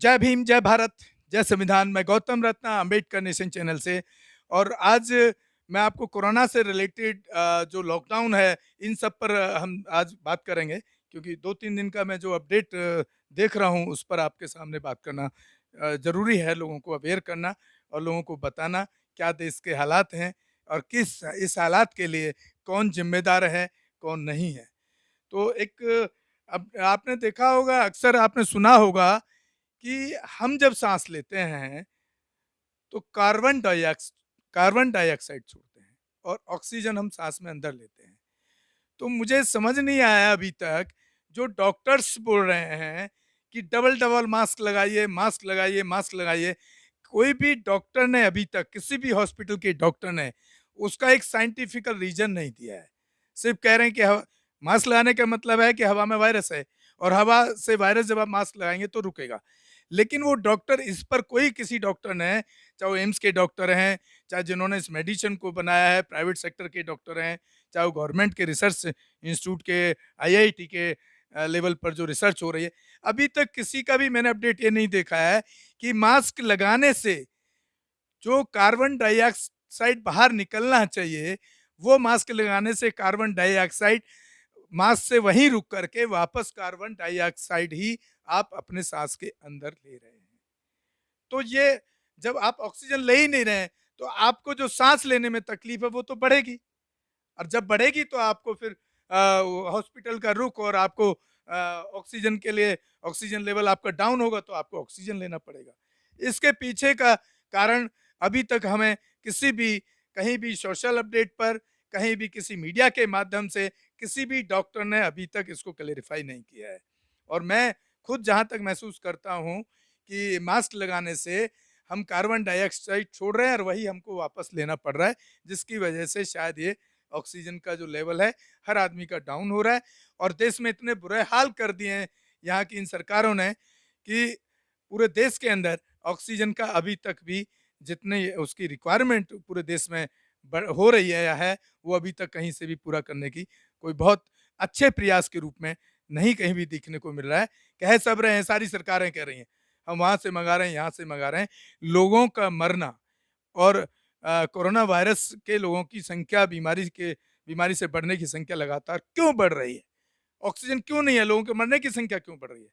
जय भीम, जय भारत, जय संविधान। मैं गौतम रत्ना अंबेडकर नेशन चैनल से। और आज मैं आपको कोरोना से रिलेटेड जो लॉकडाउन है, इन सब पर हम आज बात करेंगे, क्योंकि 2-3 दिन का मैं जो अपडेट देख रहा हूँ, उस पर आपके सामने बात करना ज़रूरी है। लोगों को अवेयर करना और लोगों को बताना क्या देश के हालात हैं और किस इस हालात के लिए कौन ज़िम्मेदार है, कौन नहीं है। तो एक अब आपने देखा होगा, अक्सर आपने सुना होगा कि हम जब साँस लेते हैं, तो कार्बन डाइऑक्साइड छोड़ते हैं और ऑक्सीजन हम साँस में अंदर लेते हैं। तो मुझे समझ नहीं आया अभी तक, जो डॉक्टर्स बोल रहे हैं कि डबल-डबल मास्क लगाइए, मास्क लगाइए, मास्क लगाइए। कोई भी डॉक्टर ने अभी तक, किसी भी हॉस्पिटल के डॉक्टर ने उसका एक साइंटिफिकल रीज़न नहीं दिया है। सिर्फ़ कह रहे हैं कि हवा मास्क लगाने का मतलब है कि हवा में वायरस है और हवा से वायरस जब आप मास्क लगाएँगे तो रुकेगा। लेकिन वो डॉक्टर, इस पर कोई किसी डॉक्टर ने, चाहे वो एम्स के डॉक्टर हैं, चाहे जिन्होंने इस मेडिसिन को बनाया है, प्राइवेट सेक्टर के डॉक्टर हैं, चाहे वो गवर्नमेंट के रिसर्च इंस्टीट्यूट के, आईआईटी के लेवल पर जो रिसर्च हो रही है, अभी तक किसी का भी मैंने अपडेट ये नहीं देखा है कि मास्क लगाने से जो कार्बन डाइऑक्साइड बाहर निकलना चाहिए, वो मास्क लगाने से कार्बन डाइऑक्साइड मास्क से वहीं रुक करके वापस कार्बन डाइऑक्साइड ही आप अपने सांस के अंदर ले रहे हैं। तो ये, जब आप ऑक्सीजन ले ही नहीं रहे हैं, तो आपको जो सांस लेने में तकलीफ है वो तो बढ़ेगी। और जब बढ़ेगी तो आपको फिर हॉस्पिटल का रुख, और आपको ऑक्सीजन के लिए, ऑक्सीजन लेवल आपका डाउन होगा तो आपको ऑक्सीजन लेना पड़ेगा। इसके पीछे का कारण अभी तक हमें किसी भी, कहीं भी सोशल अपडेट पर, कहीं भी किसी मीडिया के माध्यम से, किसी भी डॉक्टर ने अभी तक इसको क्लेरिफाई नहीं किया है। और मैं खुद जहाँ तक महसूस करता हूँ कि मास्क लगाने से हम कार्बन डाइऑक्साइड छोड़ रहे हैं और वही हमको वापस लेना पड़ रहा है, जिसकी वजह से शायद ये ऑक्सीजन का जो लेवल है, हर आदमी का डाउन हो रहा है। और देश में इतने बुरे हाल कर दिए हैं यहाँ की इन सरकारों ने कि पूरे देश के अंदर ऑक्सीजन का अभी तक भी, जितने उसकी रिक्वायरमेंट पूरे देश में हो रही है या है, वो अभी तक कहीं से भी पूरा करने की कोई बहुत अच्छे प्रयास के रूप में नहीं कहीं भी देखने को मिल रहा है। कह सब रहे हैं, सारी सरकारें कह रही हैं, हम वहाँ से मंगा रहे हैं, यहाँ से मंगा रहे हैं। लोगों का मरना और कोरोना वायरस के लोगों की संख्या, बीमारी से बढ़ने की संख्या लगातार क्यों बढ़ रही है? ऑक्सीजन क्यों नहीं है? लोगों के मरने की संख्या क्यों बढ़ रही है?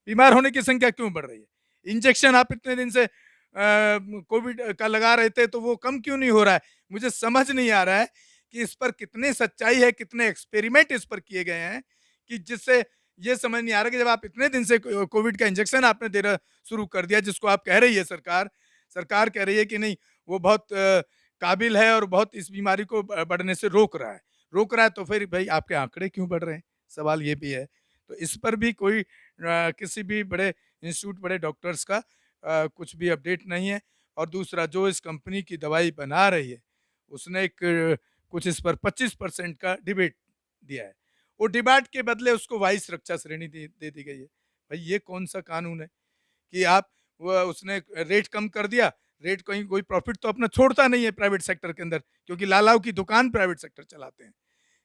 बीमार होने की संख्या क्यों बढ़ रही है? इंजेक्शन आप इतने दिन से कोविड का लगा रहे थे, तो वो कम क्यों नहीं हो रहा है? मुझे समझ नहीं आ रहा है कि इस पर कितनी सच्चाई है, कितने एक्सपेरिमेंट इस पर किए गए हैं, कि जिससे ये समझ नहीं आ रहा कि जब आप इतने दिन से कोविड का इंजेक्शन आपने देना शुरू कर दिया, जिसको आप कह रही है सरकार कह रही है कि नहीं, वो बहुत काबिल है और बहुत इस बीमारी को बढ़ने से रोक रहा है, तो फिर भाई आपके आंकड़े क्यों बढ़ रहे हैं? सवाल ये भी है। तो इस पर भी कोई किसी भी बड़े इंस्टीट्यूट, बड़े डॉक्टर्स का कुछ भी अपडेट नहीं है। और दूसरा, जो इस कंपनी की दवाई बना रही है, उसने एक कुछ इस पर 25% का डिबेट दिया है। वो डिबेट के बदले उसको वायु सुरक्षा श्रेणी दे दी गई है। भाई ये कौन-सा कानून है कि आप, वो उसने रेट कम कर दिया, रेट, कहीं कोई प्रॉफिट तो अपना छोड़ता नहीं है प्राइवेट सेक्टर के अंदर, क्योंकि लालाओं की दुकान प्राइवेट सेक्टर चलाते हैं।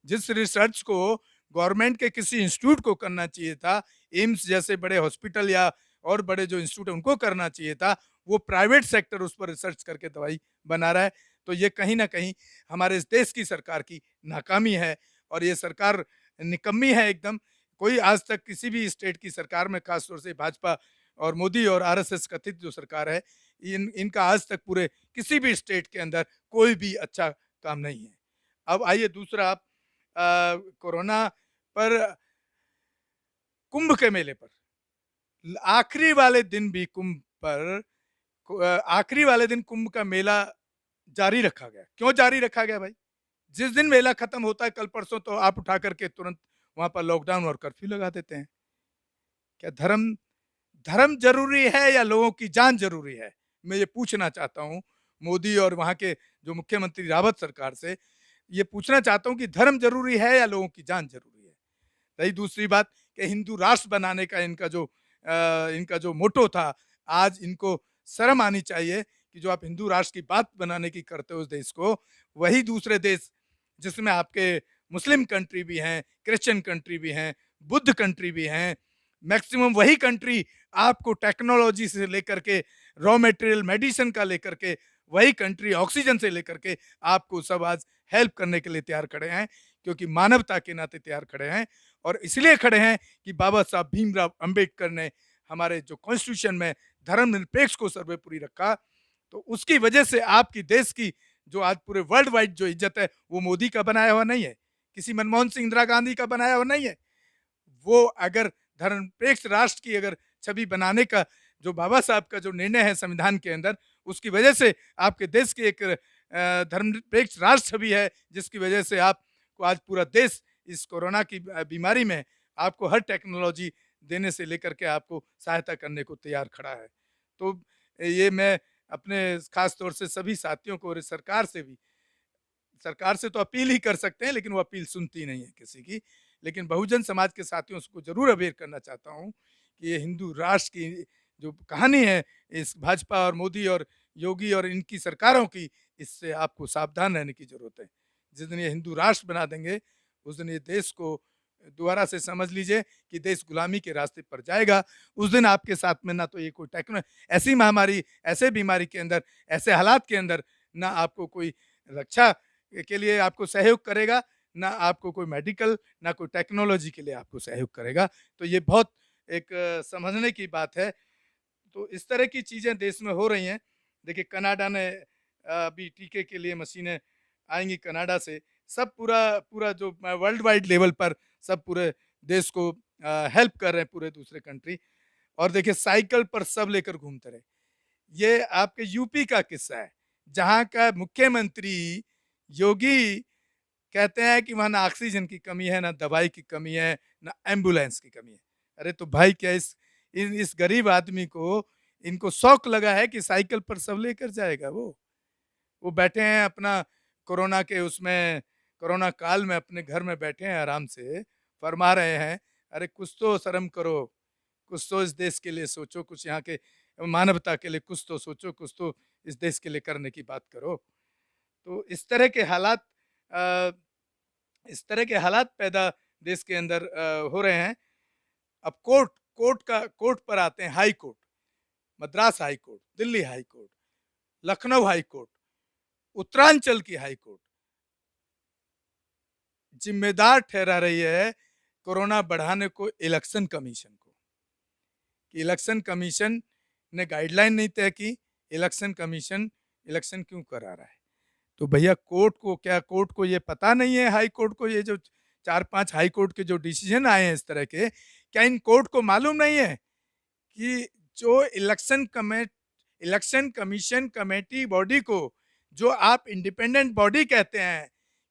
जिस रिसर्च को गवर्नमेंट के किसी इंस्टीट्यूट को करना चाहिए था, एम्स जैसे बड़े हॉस्पिटल या और बड़े जो इंस्टीट्यूट है उनको करना चाहिए था, वो प्राइवेट सेक्टर उस पर रिसर्च करके दवाई बना रहा है। तो ये कहीं न कहीं हमारे इस देश की सरकार की नाकामी है, और ये सरकार निकम्मी है एकदम। कोई आज तक किसी भी स्टेट की सरकार में, खास तौर से भाजपा और मोदी और आरएसएस कथित जो सरकार है, इनका आज तक पूरे किसी भी स्टेट के अंदर कोई भी अच्छा काम नहीं है। अब आइए दूसरा, आप कोरोना पर, कुंभ के मेले पर, आखिरी वाले दिन भी कुंभ पर, आखिरी वाले दिन कुंभ का मेला जारी रखा गया। क्यों जारी रखा गया भाई? जिस दिन मेला खत्म होता है, कल परसों, तो आप उठा करके तुरंत वहां पर लॉकडाउन और कर्फ्यू लगा देते हैं। क्या धर्म धर्म जरूरी है या लोगों की जान जरूरी है? मैं ये पूछना चाहता हूँ मोदी और वहां के जो मुख्यमंत्री रावत सरकार से, ये पूछना चाहता हूँ कि धर्म जरूरी है या लोगों की जान जरूरी है? रही दूसरी बात, कि हिंदू राष्ट्र बनाने का इनका जो मोटो था, आज इनको शर्म आनी चाहिए कि जो आप हिंदू राष्ट्र की बात बनाने की करते हो उस देश को, वही दूसरे देश, जिसमें आपके मुस्लिम कंट्री भी हैं, क्रिश्चियन कंट्री भी हैं, बुद्ध कंट्री भी हैं, मैक्सिमम वही कंट्री आपको टेक्नोलॉजी से लेकर के रॉ मटेरियल, मेडिसिन का लेकर के, वही कंट्री ऑक्सीजन से लेकर के आपको सब आज हेल्प करने के लिए तैयार खड़े हैं, क्योंकि मानवता के नाते तैयार खड़े हैं। और इसलिए खड़े हैं कि बाबा साहब भीमराव अंबेडकर ने हमारे जो कॉन्स्टिट्यूशन में धर्मनिरपेक्ष को सर्वोपरि रखा, तो उसकी वजह से आपकी देश की जो आज पूरे वर्ल्ड वाइड जो इज्जत है, वो मोदी का बनाया हुआ नहीं है, किसी मनमोहन सिंह, इंदिरा गांधी का बनाया हुआ नहीं है। वो अगर धर्मनिरपेक्ष राष्ट्र की अगर छवि बनाने का जो बाबा साहब का जो निर्णय है संविधान के अंदर, उसकी वजह से आपके देश की एक धर्मनिरपेक्ष राष्ट्र छवि है, जिसकी वजह से आपको आज पूरा देश इस कोरोना की बीमारी में आपको हर टेक्नोलॉजी देने से लेकर के आपको सहायता करने को तैयार खड़ा है। तो ये मैं अपने खास तौर से सभी साथियों को और सरकार से भी, सरकार से तो अपील ही कर सकते हैं, लेकिन वो अपील सुनती नहीं है किसी की। लेकिन बहुजन समाज के साथियों को ज़रूर अवेयर करना चाहता हूँ कि ये हिंदू राष्ट्र की जो कहानी है, इस भाजपा और मोदी और योगी और इनकी सरकारों की, इससे आपको सावधान रहने की ज़रूरत है। जिस दिन ये हिंदू राष्ट्र बना देंगे, उस दिन ये देश को दोबारा से समझ लीजिए कि देश गुलामी के रास्ते पर जाएगा। उस दिन आपके साथ में ना तो ये कोई ऐसी महामारी, ऐसे बीमारी के अंदर, ऐसे हालात के अंदर ना आपको कोई रक्षा के लिए आपको सहयोग करेगा, ना आपको कोई मेडिकल, ना कोई टेक्नोलॉजी के लिए आपको सहयोग करेगा। तो ये बहुत एक समझने की बात है। तो इस तरह की चीज़ें देश में हो रही हैं। देखिए कनाडा ने अभी टीके के लिए मशीनें आएँगी कनाडा से। सब पूरा पूरा जो वर्ल्ड वाइड लेवल पर सब पूरे देश को हेल्प कर रहे हैं, पूरे दूसरे कंट्री। और देखिए साइकिल पर सब लेकर घूमते रहे। ये आपके यूपी का किस्सा है, जहाँ का मुख्यमंत्री योगी कहते हैं कि वहाँ ना ऑक्सीजन की कमी है, ना दवाई की कमी है, ना एम्बुलेंस की कमी है। अरे तो भाई क्या इस गरीब आदमी को, इनको शौक लगा है कि साइकिल पर सब लेकर जाएगा वो? वो बैठे हैं अपना कोरोना के उसमें, कोरोना काल में अपने घर में बैठे हैं आराम से, फरमा रहे हैं, अरे कुछ तो शर्म करो, कुछ तो इस देश के लिए सोचो, कुछ यहाँ के मानवता के लिए कुछ तो सोचो, कुछ तो इस देश के लिए करने की बात करो। तो इस तरह के हालात अ, इस तरह के हालात पैदा देश के अंदर हो रहे हैं। अब कोर्ट पर आते हैं, high court, Madras high court, Delhi high court, Lucknow high court, Uttaranchal की हाई कोर्ट जिम्मेदार ठहरा रही है कोरोना बढ़ाने को इलेक्शन कमीशन को, कि इलेक्शन कमीशन ने गाइडलाइन नहीं तय की, इलेक्शन कमीशन इलेक्शन क्यों करा रहा है? तो भैया कोर्ट को ये पता नहीं है, हाई कोर्ट को ये जो 4-5 हाई कोर्ट के जो डिसीजन आए हैं इस तरह के, क्या इन कोर्ट को मालूम नहीं है कि जो इलेक्शन कमीशन कमेटी बॉडी को जो आप इंडिपेंडेंट बॉडी कहते हैं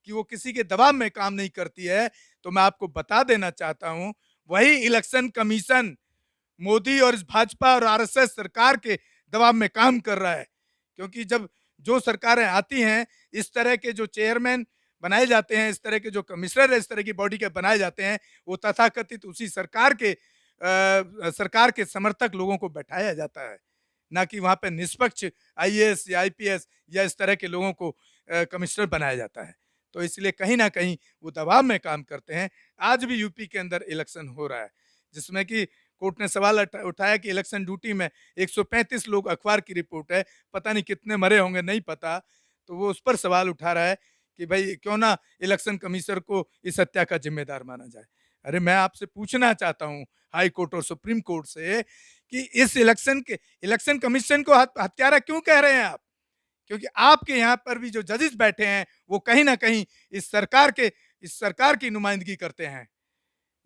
कि वो किसी के दबाव में काम नहीं करती है, तो मैं आपको बता देना चाहता हूं, वही इलेक्शन कमीशन मोदी और इस भाजपा और आरएसएस सरकार के दबाव में काम कर रहा है। क्योंकि जब जो सरकारें आती हैं, इस तरह के जो चेयरमैन बनाए जाते हैं, इस तरह के जो कमिश्नर इस तरह की बॉडी के बनाए जाते हैं, वो तथाकथित उसी सरकार के समर्थक लोगों को बैठाया जाता है, ना कि वहाँ पे निष्पक्ष आईएएस या आईपीएस या इस तरह के लोगों को कमिश्नर बनाया जाता है। तो इसलिए कहीं न कहीं वो दबाव में काम करते हैं। आज भी यूपी के अंदर इलेक्शन हो रहा है, जिसमें कि कोर्ट ने सवाल उठाया कि इलेक्शन ड्यूटी में 135 लोग, अखबार की रिपोर्ट है, पता नहीं कितने मरे होंगे नहीं पता, तो वो उस पर सवाल उठा रहा है कि भाई क्यों ना इलेक्शन कमिश्नर को इस हत्या का जिम्मेदार माना जाए। अरे मैं आपसे पूछना चाहता हूँ हाई कोर्ट और सुप्रीम कोर्ट से कि इस इलेक्शन कमीशन को हत्यारा क्यों कह रहे हैं आप? क्योंकि आपके यहाँ पर भी जो जजेस बैठे हैं, वो कहीं ना कहीं इस सरकार की नुमाइंदगी करते हैं।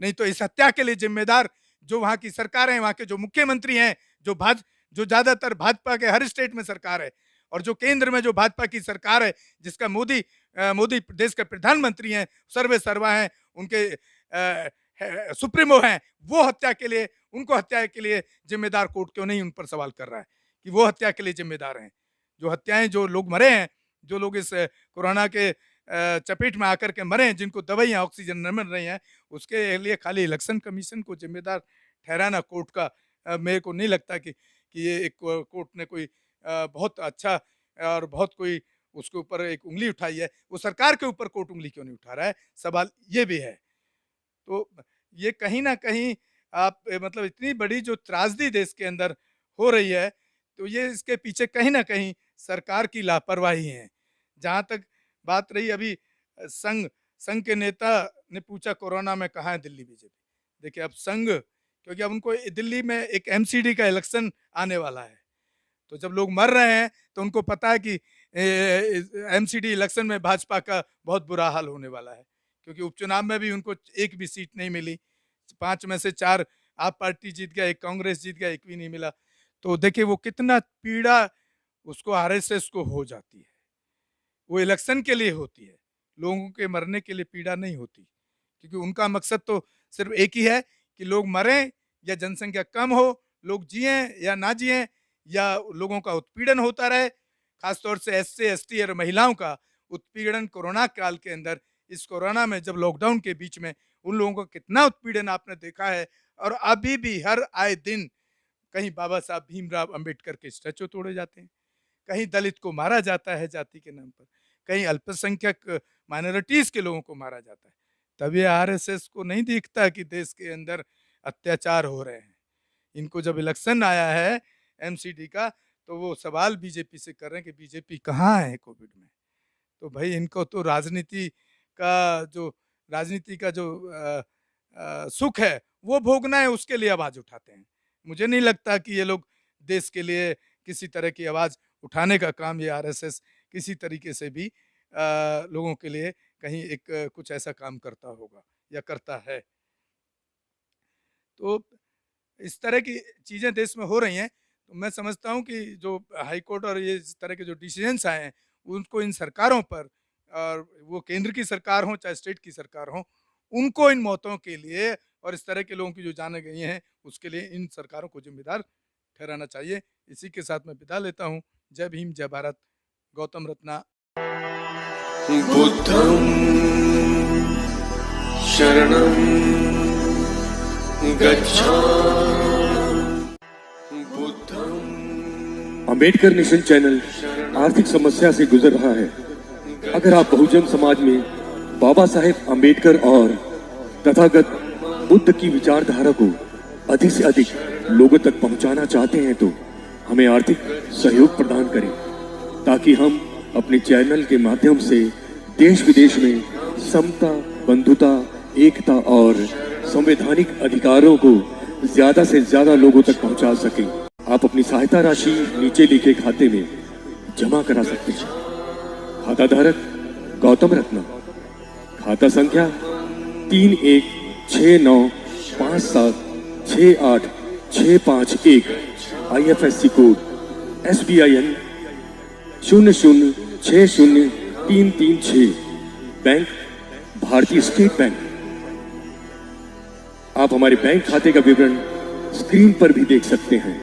नहीं तो इस हत्या के लिए जिम्मेदार जो वहां की सरकार है, वहां के जो मुख्यमंत्री हैं, जो ज्यादातर भाजपा के हर स्टेट में सरकार है, और जो केंद्र में जो भाजपा की सरकार है, जिसका मोदी देश के प्रधानमंत्री हैं, सर्वे सर्वा हैं, उनके सुप्रीमो हैं, वो हत्या के लिए, उनको हत्या के लिए जिम्मेदार कोर्ट क्यों नहीं उन पर सवाल कर रहा है कि वो हत्या के लिए जिम्मेदार हैं? जो हत्याएं, जो लोग मरे हैं, जो लोग इस कोरोना के चपेट में आकर के मरे हैं, जिनको दवाइयाँ ऑक्सीजन न मिल रही हैं, उसके लिए खाली इलेक्शन कमीशन को जिम्मेदार ठहराना कोर्ट का मेरे को नहीं लगता कि ये एक कोर्ट ने कोई बहुत अच्छा और बहुत कोई उसके ऊपर एक उंगली उठाई है। वो सरकार के ऊपर कोर्ट उंगली क्यों नहीं उठा रहा है, सवाल ये भी है। तो ये कहीं ना कहीं आप मतलब इतनी बड़ी जो त्रासदी देश के अंदर हो रही है, तो ये इसके पीछे कहीं न कहीं सरकार की लापरवाही है। जहाँ तक बात रही अभी संघ के नेता ने पूछा कोरोना में कहाँ है दिल्ली बीजेपी? देखिए अब संघ, क्योंकि अब उनको दिल्ली में एक एमसीडी का इलेक्शन आने वाला है। तो जब लोग मर रहे हैं तो उनको पता है कि एमसीडी इलेक्शन में भाजपा का बहुत बुरा हाल होने वाला है, क्योंकि उपचुनाव में भी उनको एक भी सीट नहीं मिली। 5 में से 4 आप पार्टी जीत गया, 1 कांग्रेस जीत गया, 1 भी नहीं मिला। तो देखिए वो कितना पीड़ा उसको आरएसएस को हो जाती है। वो इलेक्शन के लिए होती है, लोगों के मरने के लिए पीड़ा नहीं होती, क्योंकि उनका मकसद तो सिर्फ एक ही है कि लोग मरें या जनसंख्या कम हो, लोग जिएँ या ना जिएँ या लोगों का उत्पीड़न होता रहे। खासतौर से एससी, एसटी और महिलाओं का उत्पीड़न कोरोना काल के अंदर, इस कोरोना में जब लॉकडाउन के बीच में उन लोगों का कितना उत्पीड़न आपने देखा है। और अभी भी हर आए दिन कहीं बाबा साहब भीमराव अंबेडकर के स्टैचू तोड़े जाते हैं, कहीं दलित को मारा जाता है जाति के नाम पर, कहीं अल्पसंख्यक माइनॉरिटीज के लोगों को मारा जाता है। तब ये आरएसएस को नहीं दिखता कि देश के अंदर अत्याचार हो रहे हैं। इनको जब इलेक्शन आया है एमसीडी का, तो वो सवाल बीजेपी से कर रहे हैं कि बीजेपी कहाँ है कोविड में? तो भाई इनको तो राजनीति का जो सुख है वो भोगना है, उसके लिए आवाज़ उठाते हैं। मुझे नहीं लगता कि ये लोग देश के लिए किसी तरह की आवाज़ उठाने का काम ये आरएसएस किसी तरीके से भी लोगों के लिए कहीं एक कुछ ऐसा काम करता होगा या करता है। तो इस तरह की चीज़ें देश में हो रही हैं, तो मैं समझता हूँ कि जो हाई कोर्ट और ये इस तरह के जो डिसीजंस आए हैं, उनको इन सरकारों पर, और वो केंद्र की सरकार हो चाहे स्टेट की सरकार हो, उनको इन मौतों के लिए और इस तरह के लोगों की जो जानें गई हैं, उसके लिए इन सरकारों को ज़िम्मेदार ठहराना चाहिए। इसी के साथ मैं विदा लेता हूँ। जय भीम, जय भारत। गौतम रत्ना। बुद्धं शरणं गच्छामि। अंबेडकर नेशन चैनल आर्थिक समस्या से गुजर रहा है। अगर आप बहुजन समाज में बाबा साहेब अंबेडकर और तथागत बुद्ध की विचारधारा को अधिक से अधिक लोगों तक पहुंचाना चाहते हैं तो हमें आर्थिक सहयोग प्रदान करें, ताकि हम अपने चैनल के माध्यम से देश विदेश में समता, बंधुता, एकता और संवैधानिक अधिकारों को ज्यादा से ज्यादा लोगों तक पहुंचा सकें। आप अपनी सहायता राशि नीचे लिखे खाते में जमा करा सकते हैं। खाता धारक गौतम रत्ना, खाता संख्या 316957686551, IFSC कोड SBIN 0060336, बैंक भारतीय स्टेट बैंक। आप हमारे बैंक खाते का विवरण स्क्रीन पर भी देख सकते हैं।